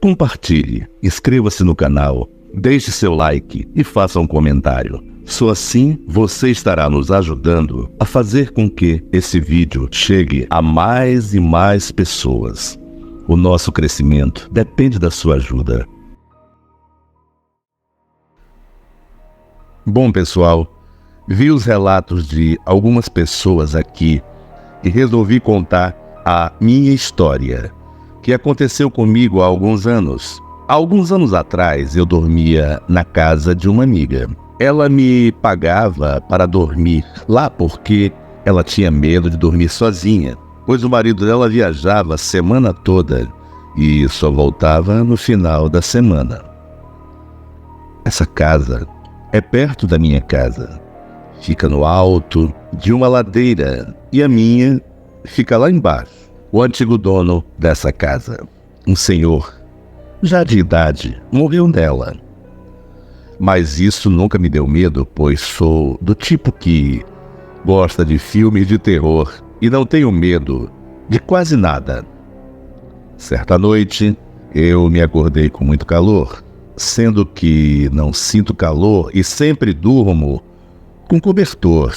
Compartilhe, inscreva-se no canal, deixe seu like e faça um comentário. Só assim você estará nos ajudando a fazer com que esse vídeo chegue a mais e mais pessoas. O nosso crescimento depende da sua ajuda. Bom, pessoal, vi os relatos de algumas pessoas aqui e resolvi contar a minha história, que aconteceu comigo há alguns anos. Há alguns anos atrás, eu dormia na casa de uma amiga. Ela me pagava para dormir lá porque ela tinha medo de dormir sozinha, pois o marido dela viajava a semana toda e só voltava no final da semana. Essa casa é perto da minha casa. Fica no alto de uma ladeira e a minha fica lá embaixo. O antigo dono dessa casa, um senhor, já de idade, morreu nela. Mas isso nunca me deu medo, pois sou do tipo que gosta de filmes de terror e não tenho medo de quase nada. Certa noite, eu me acordei com muito calor, sendo que não sinto calor e sempre durmo com cobertor.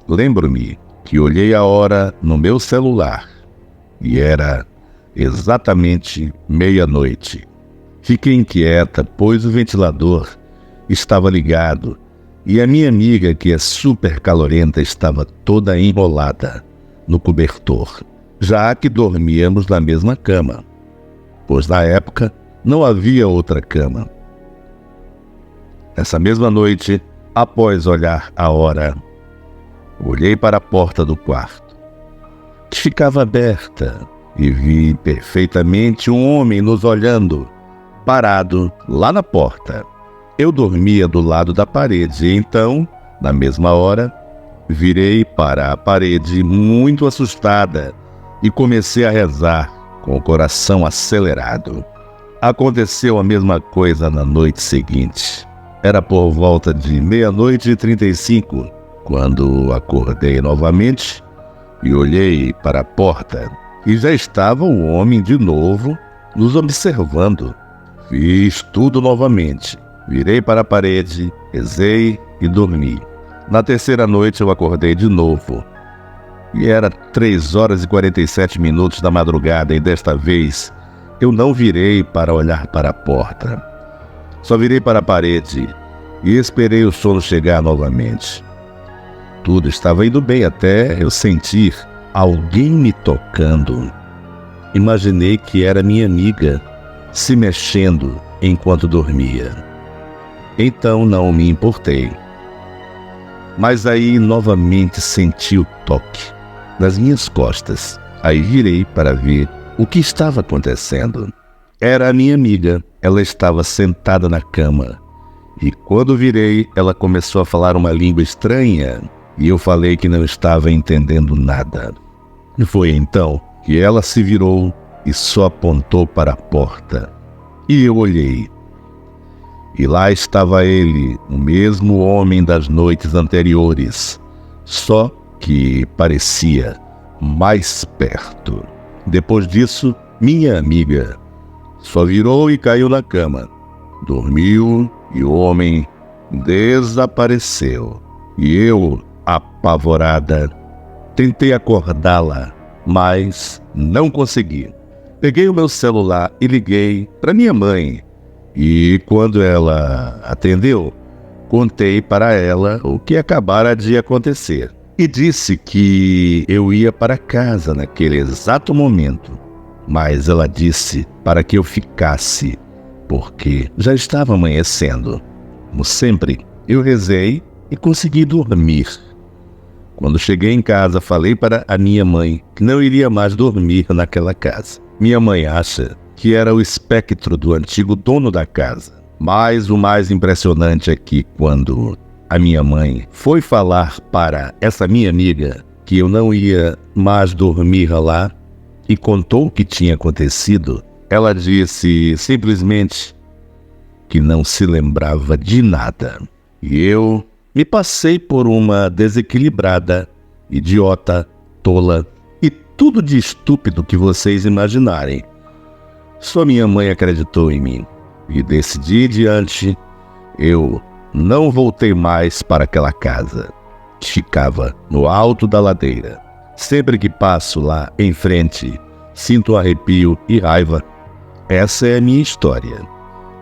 Lembro-me que olhei a hora no meu celular e era exatamente meia-noite. Fiquei inquieta, pois o ventilador estava ligado e a minha amiga, que é super calorenta, estava toda enrolada no cobertor, já que dormíamos na mesma cama, pois na época não havia outra cama. Nessa mesma noite, após olhar a hora, olhei para a porta do quarto, que ficava aberta, e vi perfeitamente um homem nos olhando, parado lá na porta. Eu dormia do lado da parede, e então, na mesma hora, virei para a parede muito assustada e comecei a rezar com o coração acelerado. Aconteceu a mesma coisa na noite seguinte. Era por volta de 00:35, quando acordei novamente e olhei para a porta, e já estava o homem de novo nos observando. Fiz tudo novamente. Virei para a parede, rezei e dormi. Na terceira noite eu acordei de novo. E era 3h47 da madrugada e desta vez eu não virei para olhar para a porta. Só virei para a parede e esperei o sono chegar novamente. Tudo estava indo bem até eu sentir alguém me tocando. Imaginei que era minha amiga se mexendo enquanto dormia. Então não me importei. Mas aí novamente senti o toque nas minhas costas. Aí virei para ver o que estava acontecendo. Era a minha amiga. Ela estava sentada na cama. E quando virei, ela começou a falar uma língua estranha. E eu falei que não estava entendendo nada. E foi então que ela se virou e só apontou para a porta. E eu olhei. E lá estava ele, o mesmo homem das noites anteriores, só que parecia mais perto. Depois disso, minha amiga só virou e caiu na cama. Dormiu e o homem desapareceu. E eu, apavorada, tentei acordá-la, mas não consegui. Peguei o meu celular e liguei para minha mãe. E quando ela atendeu, contei para ela o que acabara de acontecer. E disse que eu ia para casa naquele exato momento. Mas ela disse para que eu ficasse, porque já estava amanhecendo. Como sempre, eu rezei e consegui dormir. Quando cheguei em casa, falei para a minha mãe que não iria mais dormir naquela casa. Minha mãe acha que era o espectro do antigo dono da casa. Mas o mais impressionante é que quando a minha mãe foi falar para essa minha amiga que eu não ia mais dormir lá e contou o que tinha acontecido, ela disse simplesmente que não se lembrava de nada. E eu me passei por uma desequilibrada, idiota, tola e tudo de estúpido que vocês imaginarem. Só minha mãe acreditou em mim. E desse dia em diante, eu não voltei mais para aquela casa, que ficava no alto da ladeira. Sempre que passo lá em frente, sinto arrepio e raiva. Essa é a minha história.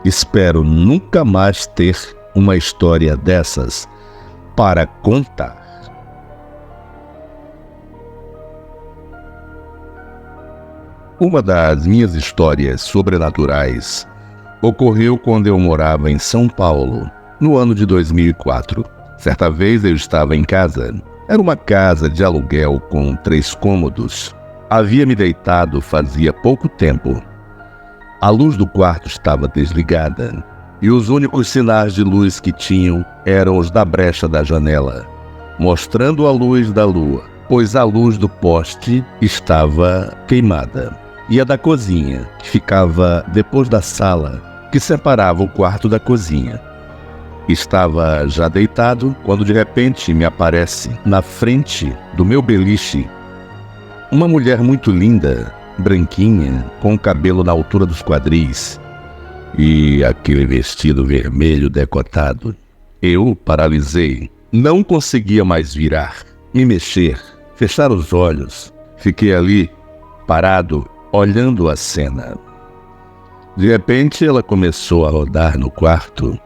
Espero nunca mais ter uma história dessas para contar. Uma das minhas histórias sobrenaturais ocorreu quando eu morava em São Paulo, no ano de 2004. Certa vez eu estava em casa. Era uma casa de aluguel com 3 cômodos. Havia me deitado fazia pouco tempo. A luz do quarto estava desligada e os únicos sinais de luz que tinham eram os da brecha da janela, mostrando a luz da lua, pois a luz do poste estava queimada. E a da cozinha, que ficava depois da sala, que separava o quarto da cozinha. Estava já deitado quando de repente me aparece, na frente do meu beliche, uma mulher muito linda, branquinha, com o cabelo na altura dos quadris e aquele vestido vermelho decotado. Eu paralisei, não conseguia mais virar, me mexer, fechar os olhos. Fiquei ali, parado, olhando a cena. De repente ela começou a rodar no quarto.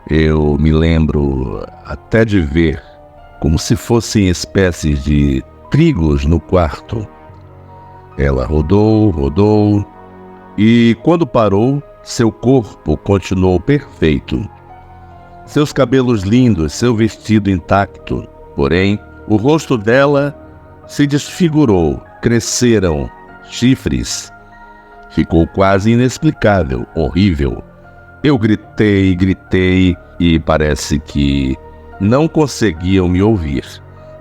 Eu me lembro até de ver como se fossem espécies de trigos no quarto. Ela rodou, rodou, e quando parou, seu corpo continuou perfeito. Seus cabelos lindos, seu vestido intacto. Porém, o rosto dela se desfigurou, cresceram chifres. Ficou quase inexplicável, horrível. Eu gritei, gritei e parece que não conseguiam me ouvir.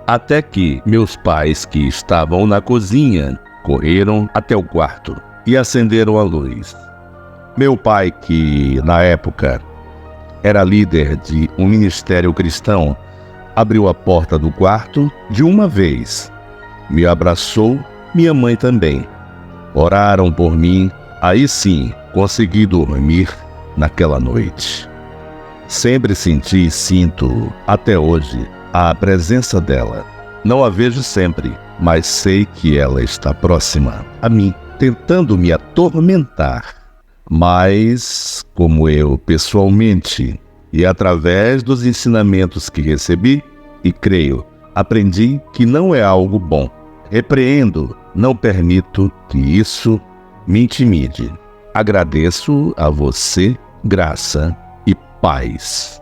Até que meus pais, que estavam na cozinha, correram até o quarto e acenderam a luz. Meu pai, que na época era líder de um ministério cristão, abriu a porta do quarto de uma vez. Me abraçou, minha mãe também. Oraram por mim, aí sim consegui dormir naquela noite. Sempre senti e sinto, até hoje, a presença dela. Não a vejo sempre, mas sei que ela está próxima a mim, tentando me atormentar. Mas, como eu pessoalmente e através dos ensinamentos que recebi e creio, aprendi que não é algo bom. Repreendo, não permito que isso me intimide. Agradeço a você, graça e paz.